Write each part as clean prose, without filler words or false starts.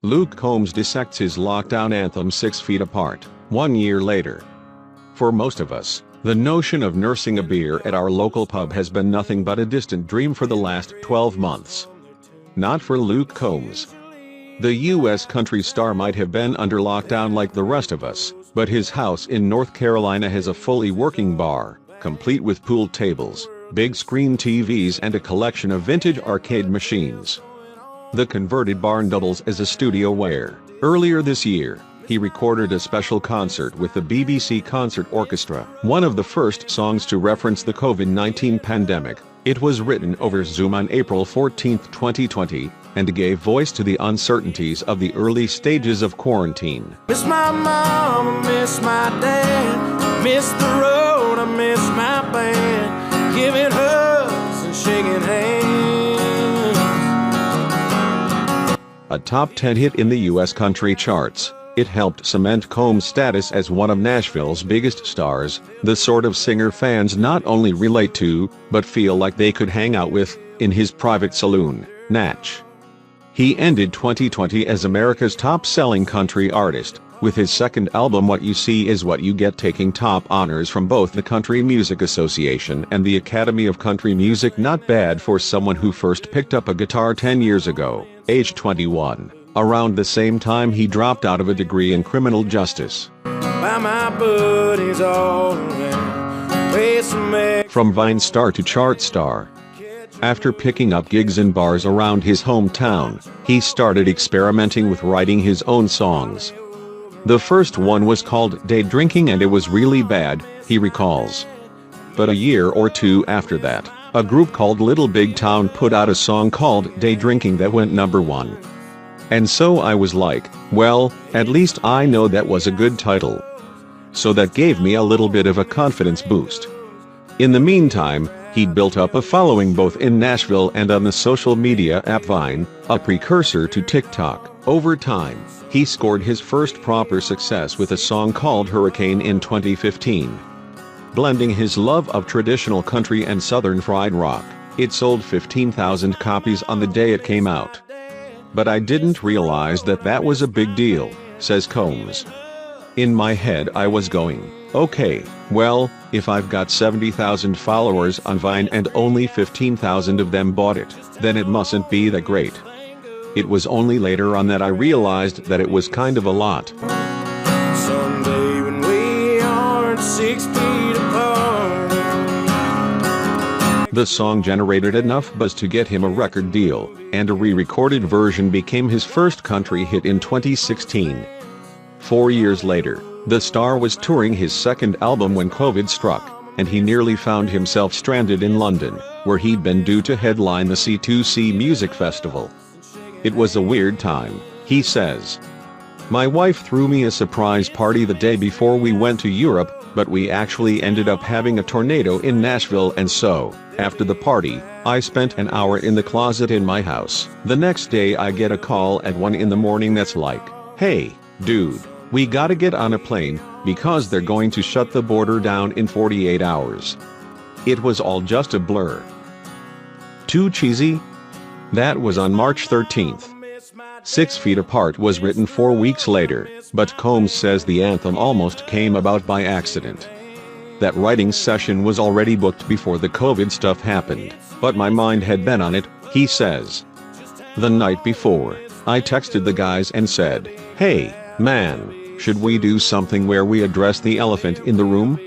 Luke Combs dissects his lockdown anthem 6 Feet Apart, 1 year later. For most of us, the notion of nursing a beer at our local pub has been nothing but a distant dream for the last 12 months. Not for Luke Combs. The U.S. country star might have been under lockdown like the rest of us, but his house in North Carolina has a fully working bar, complete with pool tables, big screen TVs and a collection of vintage arcade machines. The converted barn doubles as a studio where, earlier this year, he recorded a special concert with the BBC Concert Orchestra. One of the first songs to reference the COVID-19 pandemic, it was written over Zoom on April 14, 2020, and gave voice to the uncertainties of the early stages of quarantine. Miss my mom, I miss my dad, miss the road, I miss my band, giving hugs and shaking hands. A top 10 hit in the U.S. country charts, it helped cement Combs' status as one of Nashville's biggest stars, the sort of singer fans not only relate to, but feel like they could hang out with, in his private saloon, Natch. He ended 2020 as America's top-selling country artist, with his second album What You See Is What You Get taking top honors from both the Country Music Association and the Academy of Country Music. Not bad for someone who first picked up a guitar 10 years ago, age 21, around the same time he dropped out of a degree in criminal justice. By my buddies all around, from Vine star to chart star. After picking up gigs in bars around his hometown, he started experimenting with writing his own songs. The first one was called Day Drinking and it was really bad, he recalls. But a year or two after that, a group called Little Big Town put out a song called Day Drinking that went #1. And so I was like, well, at least I know that was a good title. So that gave me a little bit of a confidence boost. In the meantime, he'd built up a following both in Nashville and on the social media app Vine, a precursor to TikTok. Over time, he scored his first proper success with a song called Hurricane in 2015. Blending his love of traditional country and southern fried rock, it sold 15,000 copies on the day it came out. But I didn't realize that that was a big deal, says Combs. In my head I was going, okay, well, if I've got 70,000 followers on Vine and only 15,000 of them bought it, then it mustn't be that great. It was only later on that I realized that it was kind of a lot. someday when we aren't 6 feet apart. The song generated enough buzz to get him a record deal, and a re-recorded version became his first country hit in 2016. 4 years later, the star was touring his second album when COVID struck, and he nearly found himself stranded in London, where he'd been due to headline the C2C Music Festival. It was a weird time, he says. My wife threw me a surprise party the day before we went to Europe, but we actually ended up having a tornado in Nashville, and so, after the party, I spent an hour in the closet in my house. The next day I get a call at 1 in the morning that's like, hey, dude, we gotta get on a plane, because they're going to shut the border down in 48 hours. It was all just a blur. Too cheesy? That was on March 13th. 6 Feet Apart was written 4 weeks later, but Combs says the anthem almost came about by accident. That writing session was already booked before the COVID stuff happened, but my mind had been on it, he says. The night before, I texted the guys and said, hey, man, should we do something where we address the elephant in the room?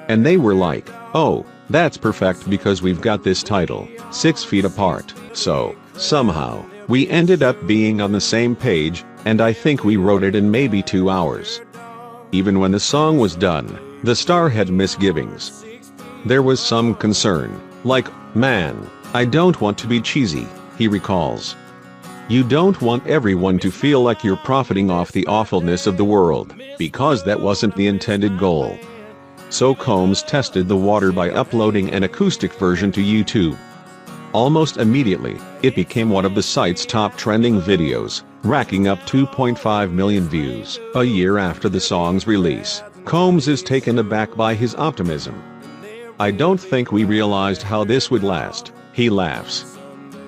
And they were like, oh, that's perfect because we've got this title, 6 Feet Apart. So, somehow, we ended up being on the same page, and I think we wrote it in maybe 2 hours. Even when the song was done, the star had misgivings. There was some concern, like, man, I don't want to be cheesy, he recalls. You don't want everyone to feel like you're profiting off the awfulness of the world, because that wasn't the intended goal. So Combs tested the water by uploading an acoustic version to YouTube. Almost immediately, it became one of the site's top trending videos, racking up 2.5 million views. A year after the song's release, Combs is taken aback by his optimism. I don't think we realized how this would last, he laughs.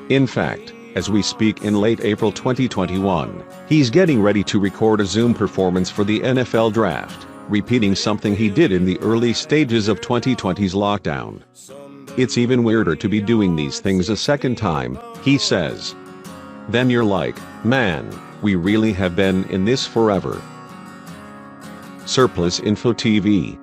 In fact, As we speak in late April 2021, he's getting ready to record a Zoom performance for the NFL Draft, repeating something he did in the early stages of 2020's lockdown. It's even weirder to be doing these things a second time, he says. Then you're like, man, we really have been in this forever. Surplus Info TV.